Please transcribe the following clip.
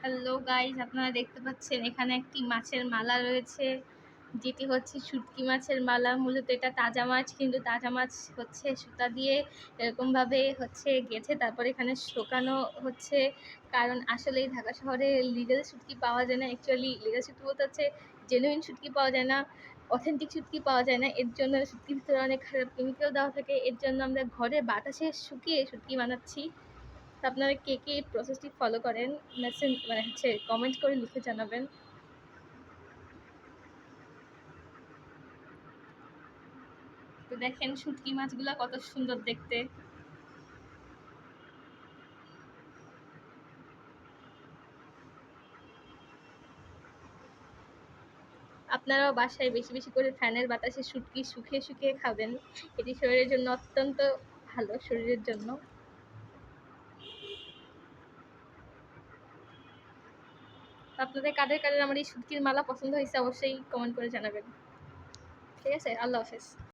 Hello guys, আপনারা দেখতে পাচ্ছেন এখানে একটি মাছের মালা রয়েছে, যেটি হচ্ছে শুটকি মাছের মালা। মূলত এটা তাজা মাছ, কিন্তু তাজা মাছ হচ্ছে সুতা দিয়ে এরকমভাবে হচ্ছে গেছে, তারপরে এখানে শুকানো হচ্ছে। কারণ আসলে ঢাকা শহরে লিগ্যাল শুটকি পাওয়া যায় না। অ্যাকচুয়ালি লিগ্যাল শুটকি বলতে হচ্ছে জেনুইন শুটকি পাওয়া যায় না, অথেন্টিক শুটকি পাওয়া যায় না। এর জন্য শুটকির ভিতরে অনেক খারাপ কেমিক্যাল দেওয়া থাকে। এর জন্য আমরা ঘরে বাতাসে শুকিয়ে শুটকি বানাচ্ছি। তো আপনারা কে কে এই প্রসেসটি ফলো করেন, মেসেজ মানে হচ্ছে কমেন্ট করে লিখে জানাবেন। তো দেখেন শুটকি মাছগুলো কত সুন্দর দেখতে। আপনারাও বাসায় বেশি বেশি করে ফ্যানের বাতাসে শুটকি শুকিয়ে শুকিয়ে খাবেন। এটি শরীরের জন্য অত্যন্ত ভালো, শরীরের জন্য। আপনাদের কাদের কাদের আমার এই শুটকির মালা পছন্দ হয়েছে অবশ্যই কমেন্ট করে জানাবেন। ঠিক আছে, আল্লাহ হাফেজ।